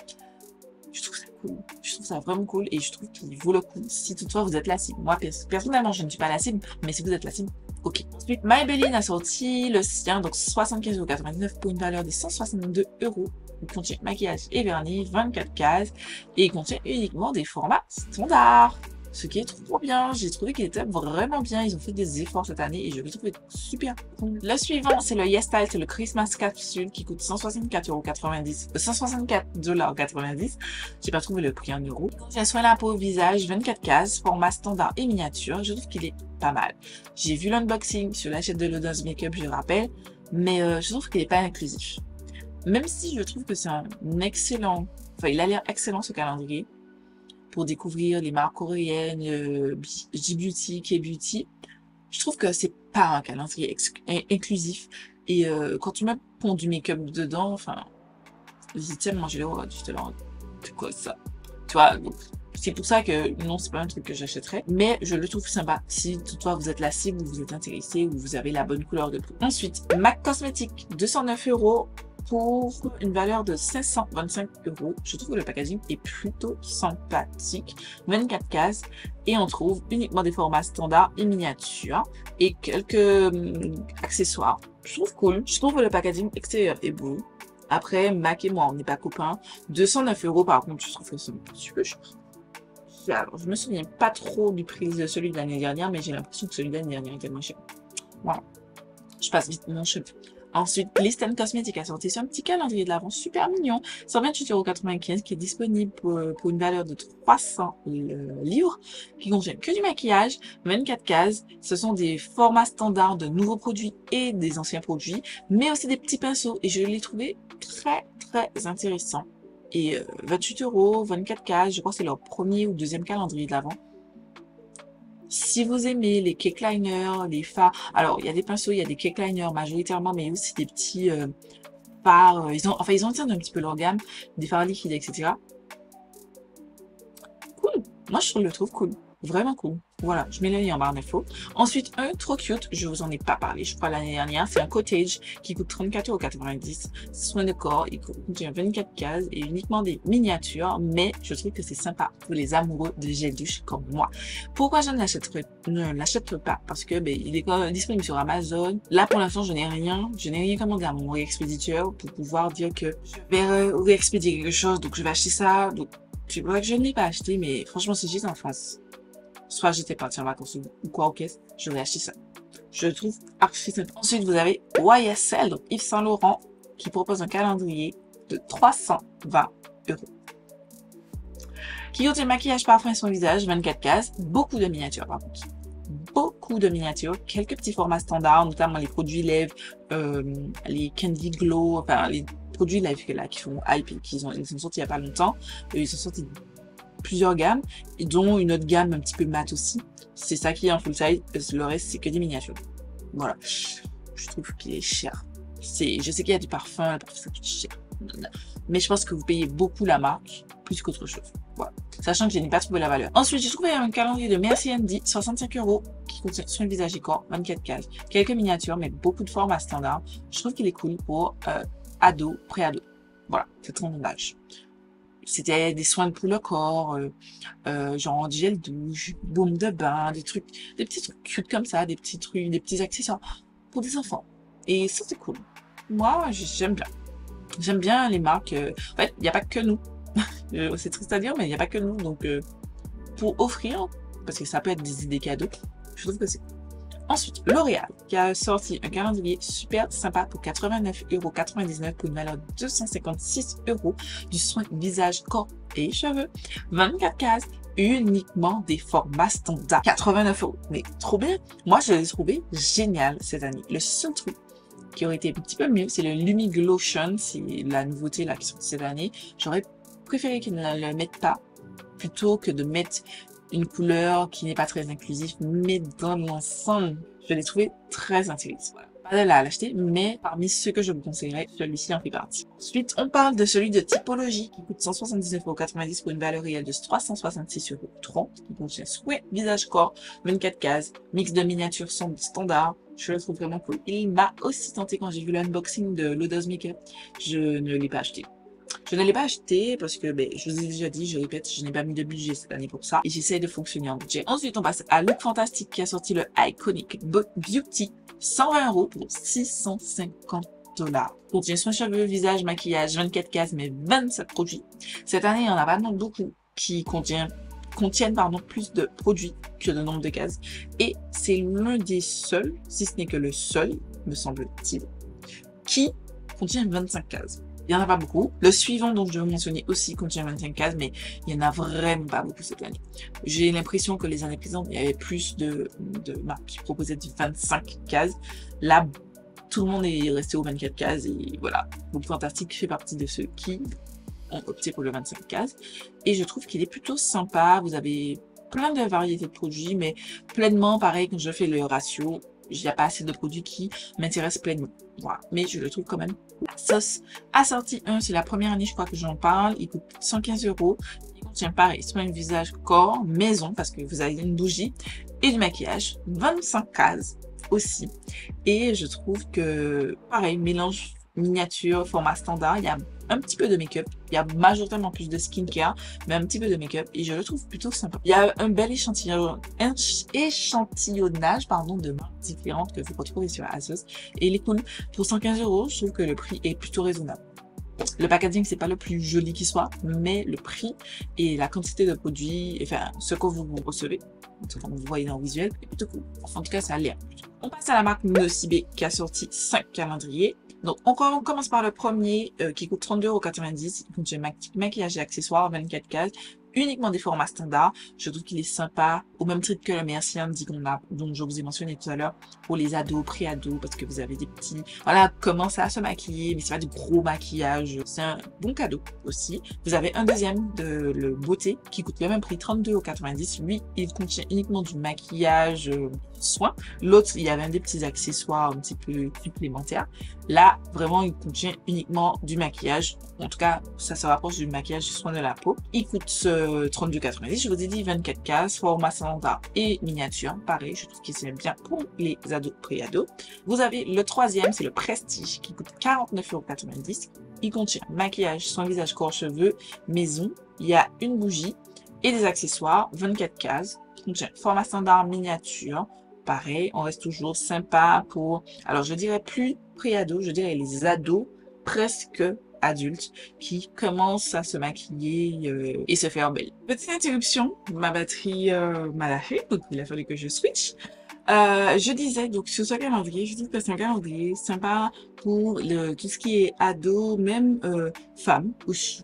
A: Je trouve ça cool. Je trouve ça vraiment cool et je trouve qu'il vaut le coup si toutefois vous êtes la cible. Moi, personnellement, je ne suis pas la cible, mais si vous êtes la cible, ok. Ensuite, Maybelline a sorti le sien, donc 75,99 € pour une valeur de 162 €. Il contient maquillage et vernis, 24 cases, et il contient uniquement des formats standards. Ce qui est trop bien. J'ai trouvé qu'il était vraiment bien. Ils ont fait des efforts cette année et je l'ai trouvé super cool. Le suivant, c'est le YesStyle, c'est le Christmas Capsule qui coûte 164,90 €. 164,90 $. J'ai pas trouvé le prix en euros. Il contient soin la peau au visage, 24 cases, format standard et miniature. Je trouve qu'il est pas mal. J'ai vu l'unboxing sur la chaîne de Lodos Makeup, je rappelle, mais je trouve qu'il est pas inclusif. Même si je trouve que c'est un excellent, enfin, il a l'air excellent ce calendrier pour découvrir les marques coréennes, J-Beauty, K-Beauty. Je trouve que c'est pas un calendrier inclusif. Et quand tu mets pour du make-up dedans, enfin, j'hésitais à manger le roi. J'étais là, c'est quoi ça? Tu vois, c'est pour ça que non, c'est pas un truc que j'achèterais. Mais je le trouve sympa. Si toutefois vous êtes la cible, ou vous êtes intéressé, ou vous avez la bonne couleur de peau. Ensuite, MAC Cosmetics, 209 € pour une valeur de 525 €. Je trouve que le packaging est plutôt sympathique. 24 cases et on trouve uniquement des formats standards et miniatures et quelques accessoires. Je trouve cool. Je trouve que le packaging extérieur est beau. Après, Mac et moi, on n'est pas copains. 209 € par contre, je trouve que c'est un petit peu cher. Alors, je me souviens pas trop du prix de celui de l'année dernière, mais j'ai l'impression que celui de l'année dernière était moins cher. Voilà. Je passe vite mon cheveu. Ensuite, Listen Cosmetics a sorti sur un petit calendrier de l'Avent super mignon, 128,95 € qui est disponible pour une valeur de 300 livres, qui contient que du maquillage, 24 cases. Ce sont des formats standards de nouveaux produits et des anciens produits, mais aussi des petits pinceaux. Et je l'ai trouvé très, très intéressant. Et 28 €, 24 cases, je crois que c'est leur premier ou deuxième calendrier de l'Avent. Si vous aimez les cake liners, les fards, alors il y a des pinceaux, il y a des cake liners majoritairement, mais aussi des petits fards, ils ont étendu un petit peu leur gamme, des fards liquides, etc. Cool, moi je le trouve cool, vraiment cool. Voilà, je mets le lien en barre d'infos. Ensuite, un trop cute, je vous en ai pas parlé, je crois l'année dernière, c'est un Cottage qui coûte 34,90 €. Soin de corps, il contient 24 cases et uniquement des miniatures, mais je trouve que c'est sympa pour les amoureux de gel douche comme moi. Pourquoi je ne l'achèterai pas? Parce que il est disponible sur Amazon. Là, pour l'instant, je n'ai rien commandé à mon réexpéditeur pour pouvoir dire que je vais réexpédier quelque chose, donc je vais acheter ça. Donc, c'est vrai que je ne l'ai pas acheté, mais franchement, si j'étais en France, soit j'étais partie en vacances ou quoi, ok, je vais acheter ça. Je le trouve archi sympa. Ensuite, vous avez YSL, donc Yves Saint Laurent, qui propose un calendrier de 320 €. Qui contient maquillage, parfum et soin visage, 24 cases, beaucoup de miniatures par contre. Beaucoup de miniatures, quelques petits formats standards, notamment les produits lèvres, les Candy Glow, enfin les produits lèvres là, qui font hype, ils sont sortis il n'y a pas longtemps. Ils sont sortis plusieurs gammes, et dont une autre gamme un petit peu mat aussi. C'est ça qui est en full size, le reste c'est que des miniatures. Voilà. Je trouve qu'il est cher. Je sais qu'il y a du parfum, le parfum ça coûte cher. Mais je pense que vous payez beaucoup la marque, plus qu'autre chose. Voilà. Sachant que je n'ai pas trouvé la valeur. Ensuite, j'ai trouvé un calendrier de Merci Andy, 65 €, qui contient soin visage et corps, 24 cases, quelques miniatures, mais beaucoup de formats standards. Je trouve qu'il est cool pour ado, pré-ado. Voilà, c'est ton âge. C'était des soins pour le corps, genre du gel douche, baume de bain, des petits trucs cute comme ça, des petits trucs, des petits accessoires pour des enfants. Et ça, c'est cool. Moi, j'aime bien. J'aime bien les marques. En fait, il n'y a pas que nous. C'est triste à dire, mais il n'y a pas que nous. Donc, pour offrir, parce que ça peut être des idées cadeaux, je trouve que c'est cool. Ensuite, L'Oréal, qui a sorti un calendrier super sympa pour 89,99 € pour une valeur de 256 €, du soin visage, corps et cheveux, 24 cases, uniquement des formats standards. 89 €, mais trop bien. Moi, je l'ai trouvé génial cette année. Le seul truc qui aurait été un petit peu mieux, c'est le Lumi Glotion, c'est la nouveauté là qui est sortie cette année. J'aurais préféré qu'ils ne le mettent pas, plutôt que de mettre une couleur qui n'est pas très inclusive, mais dans l'ensemble, je l'ai trouvé très intelligent. Voilà. Pas de là à l'acheter, mais parmi ceux que je vous conseillerais, celui-ci en fait partie. Ensuite, on parle de celui de Typologie qui coûte 179,90 € pour une valeur réelle de 366,30 €, qui contient souhait, visage, corps, 24 cases, mix de miniatures sombres standard. Je le trouve vraiment cool. Il m'a aussi tenté quand j'ai vu l'unboxing de l'Odos Makeup. Je ne l'ai pas acheté. Je ne l'ai pas acheté parce que, je vous ai déjà dit, je répète, je n'ai pas mis de budget cette année pour ça. Et j'essaie de fonctionner en budget. Ensuite, on passe à Look Fantastic qui a sorti le Iconic Beauty 120 € pour 650 $. Contient soin cheveux, visage, maquillage, 24 cases, mais 27 produits. Cette année, il y en a pas beaucoup qui contiennent plus de produits que le nombre de cases. Et c'est l'un des seuls, si ce n'est que le seul, me semble-t-il, qui contient 25 cases. Il n'y en a pas beaucoup. Le suivant, dont je vais mentionner aussi, contient 25 cases, mais il n'y en a vraiment pas beaucoup cette année. J'ai l'impression que les années précédentes, il y avait plus de marques qui proposaient du 25 cases. Là, tout le monde est resté aux 24 cases et voilà. Look Fantastic fait partie de ceux qui ont opté pour le 25 cases. Et je trouve qu'il est plutôt sympa. Vous avez plein de variétés de produits, mais pleinement, pareil, quand je fais le ratio, il n'y a pas assez de produits qui m'intéressent pleinement. Voilà. Mais je le trouve quand même. La sauce assortie 1, c'est la première année, je crois que j'en parle. Il coûte 115 €. Il contient pareil, soin de visage, corps, maison, parce que vous avez une bougie et du maquillage. 25 cases aussi. Et je trouve que, pareil, mélange miniature, format standard. Il y a un petit peu de make-up. Il y a majoritairement plus de skincare, mais un petit peu de make-up. Et je le trouve plutôt sympa. Il y a un bel échantillonnage, de marques différentes que vous retrouvez sur ASOS. Et il est cool. Pour 115 €, je trouve que le prix est plutôt raisonnable. Le packaging, c'est pas le plus joli qui soit, mais le prix et la quantité de produits, enfin, ce que vous recevez, ce que vous voyez dans le visuel, est plutôt cool. Enfin, en tout cas, ça a l'air. On passe à la marque Nocibé qui a sorti 5 calendriers. Donc, on commence par le premier qui coûte 32,90 €. Il contient maquillage et accessoires, 24 cases, uniquement des formats standards. Je trouve qu'il est sympa, au même titre que le Merci Andy dont je vous ai mentionné tout à l'heure, pour les ados, pré-ados, parce que vous avez des petits, voilà, commencez à se maquiller, mais c'est pas du gros maquillage. C'est un bon cadeau aussi. Vous avez un deuxième de le Beauté qui coûte le même prix, 32,90 €. Lui, il contient uniquement du maquillage soin. L'autre, il y avait un des petits accessoires un petit peu supplémentaires. Là, vraiment, il contient uniquement du maquillage. En tout cas, ça se rapproche du maquillage du soin de la peau. Il coûte 32,90 €. Je vous ai dit 24 cases, format standard et miniature. Pareil, je trouve que c'est bien pour les ados, pré-ados. Vous avez le troisième, c'est le Prestige, qui coûte 49,90 €. Il contient maquillage, soin visage, corps, cheveux, maison. Il y a une bougie et des accessoires, 24 cases. Il contient format standard, miniature. Pareil, on reste toujours sympa pour, alors je dirais plus pré-ados, je dirais les ados presque adultes qui commencent à se maquiller et se faire belle. Petite interruption, ma batterie m'a lâché, donc il a fallu que je switch. Je disais donc sur ce calendrier, je dis que c'est un calendrier sympa pour tout ce qui est ado, même femmes aussi.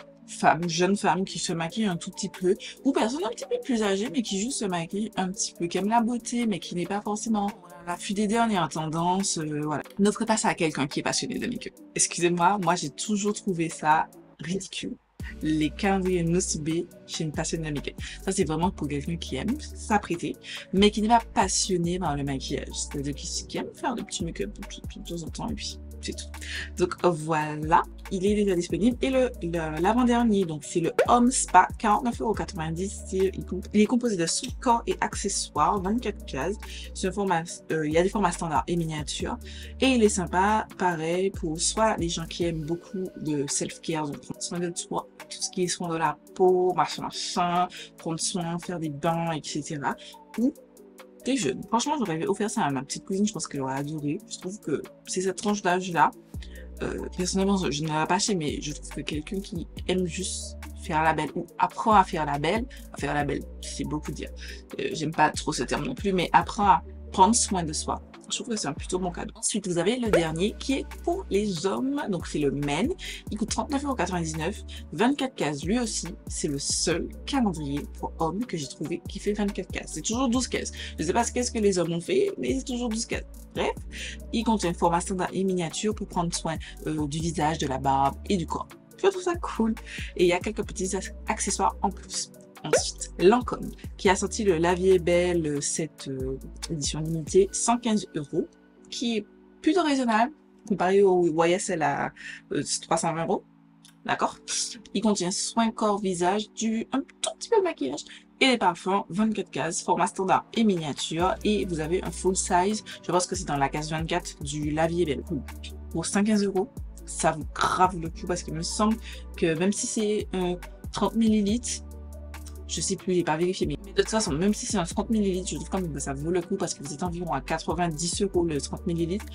A: Jeunes femmes qui se maquillent un tout petit peu, ou personnes un petit peu plus âgées, mais qui juste se maquillent un petit peu, qui aiment la beauté, mais qui n'est pas forcément la l'affût des dernières tendances, voilà. N'offrez pas ça à quelqu'un qui est passionné de make-up. Excusez-moi, moi j'ai toujours trouvé ça ridicule. Les calendriers Nocibé chez une passionnée de make-up. Ça, c'est vraiment pour quelqu'un qui aime s'apprêter, mais qui n'est pas passionné par le maquillage. C'est-à-dire qui aime faire des petits make-up de temps en temps, et puis c'est tout. Donc voilà, il est déjà disponible. Et l'avant-dernier, donc c'est le Home Spa, 49,90 €. Il est composé de soins corps et accessoires, 24 cases. C'est un format, il y a des formats standards et miniatures. Et il est sympa, pareil, pour soit les gens qui aiment beaucoup de self-care, donc prendre soin de soi, tout ce qui est soin de la peau, machin, prendre soin, faire des bains, etc. Ou des jeunes. Franchement, j'aurais offert ça à ma petite cousine, je pense qu'elle aurait adoré. Je trouve que c'est cette tranche d'âge-là. Personnellement, je ne l'ai pas acheté, mais je trouve que quelqu'un qui aime juste faire la belle ou apprend à faire la belle, c'est beaucoup dire. J'aime pas trop ce terme non plus, mais apprend à prendre soin de soi, Je trouve que c'est un plutôt bon cadeau. Ensuite, vous avez le dernier qui est pour les hommes. Donc, c'est le Men. Il coûte 39,99 €. 24 cases. Lui aussi, c'est le seul calendrier pour hommes que j'ai trouvé qui fait 24 cases. C'est toujours 12 cases. Je ne sais pas ce que les hommes ont fait, mais c'est toujours 12 cases. Bref, il contient format standard et miniature pour prendre soin du visage, de la barbe et du corps. Je trouve ça cool. Et il y a quelques petits accessoires en plus. Ensuite, Lancôme, qui a sorti le Lavier Belle, cette édition limitée, 115 €, qui est plutôt raisonnable, comparé au YSL à 320 €. D'accord? Il contient soin corps, visage, un tout petit peu de maquillage et des parfums, 24 cases, format standard et miniature. Et vous avez un full size, je pense que c'est dans la case 24 du Lavier Belle. Pour 115 €, ça vous grave le coup parce qu'il me semble que même si c'est 30 millilitres, je sais plus, j'ai pas vérifié, mais de toute façon, même si c'est un 30 millilitres, je trouve quand même que ça vaut le coup parce que vous êtes environ à 90 € le 30 millilitres,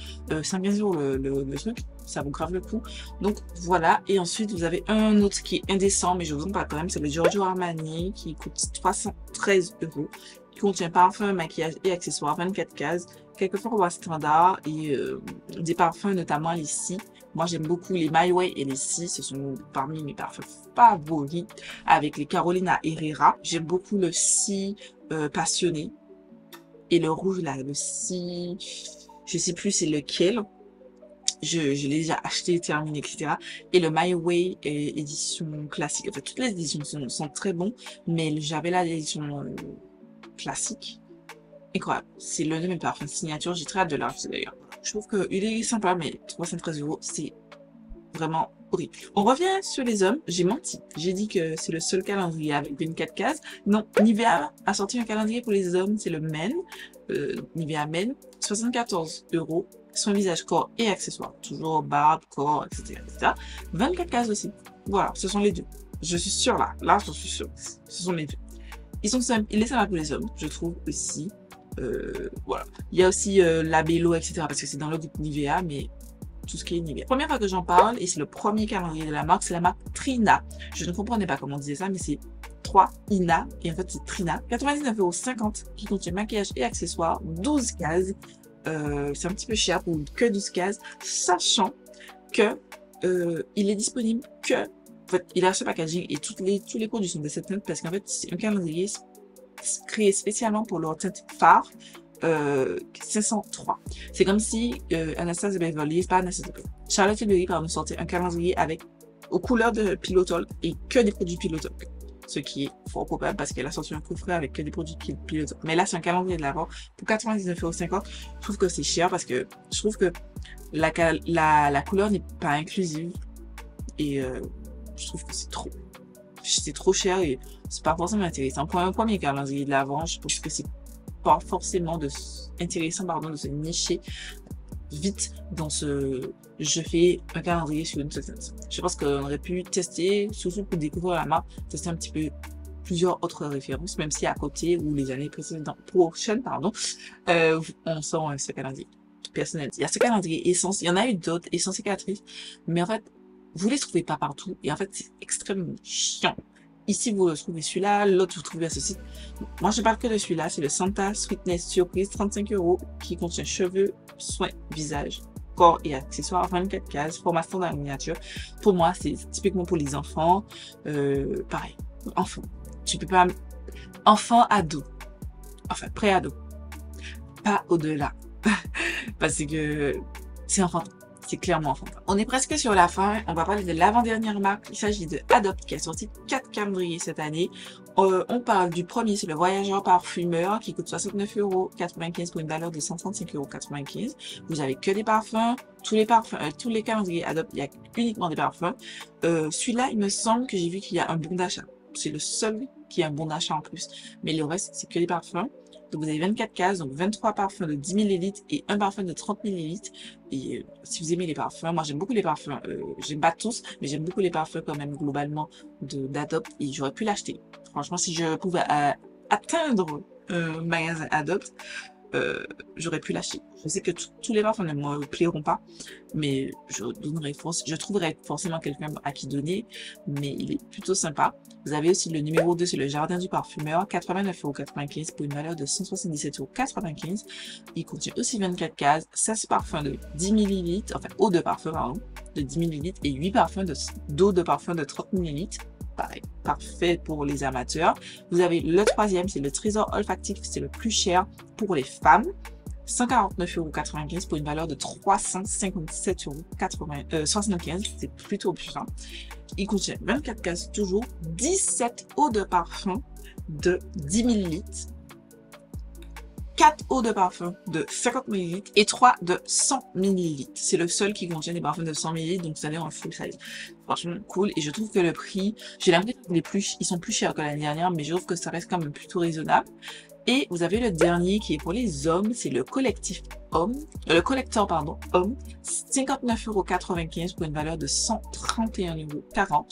A: 115 € le truc, ça vaut grave le coup. Donc voilà, et ensuite vous avez un autre qui est indécent, mais je vous en parle quand même, c'est le Giorgio Armani qui coûte 313 €. Il contient parfum, maquillage et accessoires, 24 cases, quelques formes standard et des parfums, notamment les Si. Moi, j'aime beaucoup les My Way et les Si. Ce sont parmi mes parfums favoris avec les Carolina Herrera. J'aime beaucoup le Si passionné et le rouge là, le Si, je sais plus c'est lequel. Je l'ai déjà acheté, terminé, etc. Et le My Way édition classique. Enfin, toutes les éditions sont très bons, mais j'avais là l'édition classique. Incroyable. C'est l'un de mes parfums signature. J'ai très hâte de l'acheter d'ailleurs. Je trouve qu'il est sympa, mais 313 €, c'est vraiment horrible. On revient sur les hommes. J'ai menti. J'ai dit que c'est le seul calendrier avec 24 cases. Non, Nivea a sorti un calendrier pour les hommes. C'est le Men. Nivea Men. 74 €. Soin visage, corps et accessoires. Toujours barbe, corps, etc., etc. 24 cases aussi. Voilà, ce sont les deux. Je suis sûre là. Là, je suis sûre. Ce sont les deux. Ils sont simples. Il est sympa pour les hommes, je trouve aussi. Voilà. Il y a aussi Labello, etc. parce que c'est dans le groupe Nivea, mais tout ce qui est Nivea. Première fois que j'en parle, et c'est le premier calendrier de la marque, c'est la marque Trina. Je ne comprenais pas comment on disait ça, mais c'est 3 Ina, et en fait c'est Trina. 99,50 € qui contient maquillage et accessoires, 12 cases. C'est un petit peu cher pour que 12 cases, sachant que il est disponible que, en fait, il a ce packaging et tous les produits sont de cette teinte parce qu'en fait, c'est un calendrier créé spécialement pour leur teinte phare, 503. C'est comme si Anastasia Beverly, pas Anastasia Beverly, Charlotte Tilbury, pardon, sortait un calendrier avec aux couleurs de Pillow Talk et que des produits Pillow Talk. Ce qui est fort probable parce qu'elle a sorti un coffret avec que des produits Pillow Talk. Mais là, c'est un calendrier de l'avant pour 99,50 €. Je trouve que c'est cher parce que je trouve que la couleur n'est pas inclusive et je trouve que c'est trop cher et c'est pas forcément intéressant. Pour un premier calendrier de l'avant, je pense que c'est pas forcément intéressant, pardon, de se nicher vite dans je fais un calendrier sur une seule teinte. Je pense qu'on aurait pu tester, surtout pour découvrir la marque, tester un petit peu plusieurs autres références, même si à côté ou les années prochaines, pardon, on sort ce calendrier personnel. Il y a ce calendrier Essence, il y en a eu d'autres, Essence et Catrice, mais en fait, vous les trouvez pas partout et en fait, c'est extrêmement chiant. Ici, vous trouvez celui-là, l'autre, vous trouvez à ce site. Moi, je parle que de celui-là, c'est le Santa Sweetness Surprise, 35 €, qui contient cheveux, soins, visage, corps et accessoires, 24 cases, format standard miniature. Pour moi, c'est typiquement pour les enfants. Pareil, enfant. Tu peux pas... Enfant, ado. Enfin, pré-ado. Pas au-delà. Parce que c'est enfantin. C'est clairement enfantin. On est presque sur la fin. On va parler de l'avant-dernière marque. Il s'agit de Adopt qui a sorti 4 calendriers cette année. On parle du premier, c'est le Voyageur Parfumeur qui coûte 69,95 € pour une valeur de 135,95 €. Vous avez que des parfums. Tous les calendriers Adopt, il y a uniquement des parfums. Celui-là, il me semble que j'ai vu qu'il y a un bon d'achat. C'est le seul qui a un bon d'achat en plus. Mais le reste, c'est que des parfums. Donc, vous avez 24 cases, donc 23 parfums de 10 millilitres et un parfum de 30 millilitres. Et si vous aimez les parfums, moi j'aime beaucoup les parfums. J'aime pas tous, mais j'aime beaucoup les parfums quand même globalement d'Adopt et j'aurais pu l'acheter. Franchement, si je pouvais atteindre un magasin Adopt, j'aurais pu lâcher. Je sais que tous les parfums ne me plairont pas, mais je trouverai forcément quelqu'un à qui donner, mais il est plutôt sympa. Vous avez aussi le numéro 2, c'est le Jardin du Parfumeur, 89,95 € pour une valeur de 177,95 €. Il contient aussi 24 cases, 16 parfums de 10 ml, enfin eau de parfum, pardon, de 10 ml et 8 parfums d'eau de parfum de 30 ml. Pareil, parfait pour les amateurs. Vous avez le troisième, c'est le Trésor olfactif, c'est le plus cher pour les femmes. 149,95 € pour une valeur de 357,75 €. C'est plutôt bien. Il contient 24 cases toujours, 17 eaux de parfum de 10 ml, 4 eaux de parfum de 50 ml et 3 de 100 ml. C'est le seul qui contient des parfums de 100 ml, donc vous allez en full size. Franchement, cool. Et je trouve que le prix, j'ai l'impression qu'ils sont plus chers que l'année dernière, mais je trouve que ça reste quand même plutôt raisonnable. Et vous avez le dernier qui est pour les hommes, c'est le collector homme, 59,95 € pour une valeur de 131,40 €.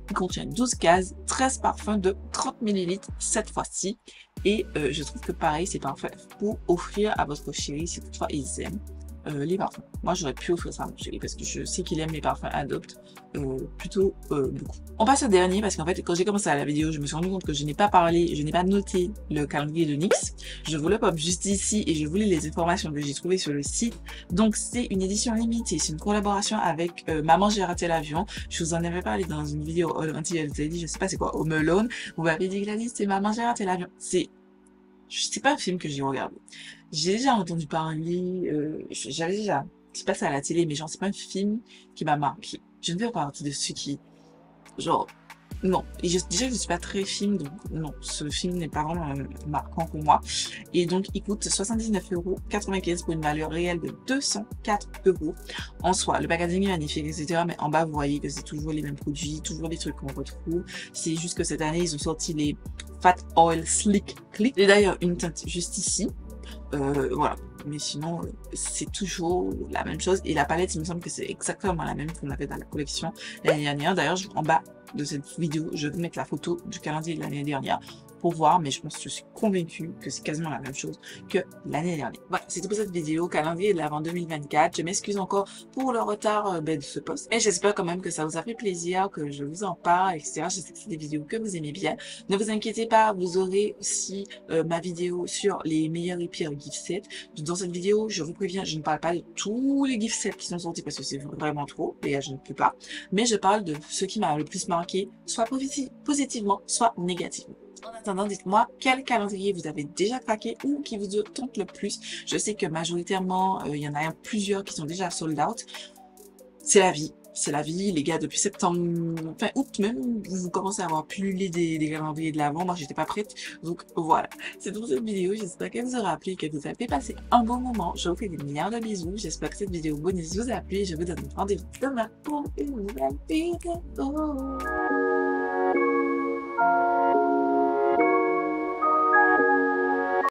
A: Il contient 12 cases, 13 parfums de 30 ml cette fois-ci. Et je trouve que pareil, c'est parfait pour offrir à votre chéri si toutefois ils aiment les parfums. Moi, j'aurais pu offrir ça à mon chéri parce que je sais qu'il aime les parfums Adopt plutôt beaucoup. On passe au dernier parce qu'en fait, quand j'ai commencé la vidéo, je me suis rendu compte que je n'ai pas noté le calendrier de NYX. Je vous le pop juste ici et je vous lis les informations que j'ai trouvées sur le site. Donc, c'est une édition limitée. C'est une collaboration avec Maman, j'ai raté l'avion. Je vous en avais parlé dans une vidéo anti-LTD, je sais pas c'est quoi, Home Alone. Vous m'avez dit, Gladys, c'est Maman, j'ai raté l'avion. C'est pas un film que j'ai regardé. J'ai déjà entendu parler, j'avais déjà, c'est passé à la télé, mais genre, c'est pas un film qui m'a marqué. Je ne fais pas partie de ceux qui, genre, non. Et déjà, je suis pas très film, donc non, ce film n'est pas vraiment marquant pour moi. Et donc, il coûte 79,95 € pour une valeur réelle de 204 €. En soi, le packaging est magnifique, etc. Mais en bas, vous voyez que c'est toujours les mêmes produits, toujours les trucs qu'on retrouve. C'est juste que cette année, ils ont sorti les Fat Oil Slick Click. Et d'ailleurs, une teinte juste ici. Voilà. Mais sinon, c'est toujours la même chose. Et la palette, il me semble que c'est exactement la même qu'on avait dans la collection l'année dernière. D'ailleurs, en bas de cette vidéo, je vais mettre la photo du calendrier de l'année dernière pour voir, mais je suis convaincue que c'est quasiment la même chose que l'année dernière. Voilà, c'est tout pour cette vidéo, calendrier de l'avant 2024. Je m'excuse encore pour le retard de ce post, mais j'espère quand même que ça vous a fait plaisir, que je vous en parle, etc. Je sais que c'est des vidéos que vous aimez bien. Ne vous inquiétez pas, vous aurez aussi ma vidéo sur les meilleurs et pires gift sets. Dans cette vidéo, je vous préviens, je ne parle pas de tous les gift sets qui sont sortis parce que c'est vraiment trop, et je ne peux pas. Mais je parle de ce qui m'a le plus marqué, soit positivement, soit négativement. En attendant, dites-moi quel calendrier vous avez déjà craqué ou qui vous tente le plus. Je sais que majoritairement, il y en a plusieurs qui sont déjà sold out. C'est la vie. C'est la vie, les gars, depuis septembre, fin août même, vous commencez à avoir pullulé des calendriers de l'avant. Moi, j'étais pas prête. Donc, voilà. C'est tout pour cette vidéo. J'espère qu'elle vous aura plu, que vous avez passé un bon moment. Je vous fais des milliards de bisous. J'espère que cette vidéo bonus vous a plu. Je vous donne rendez-vous demain pour une nouvelle vidéo.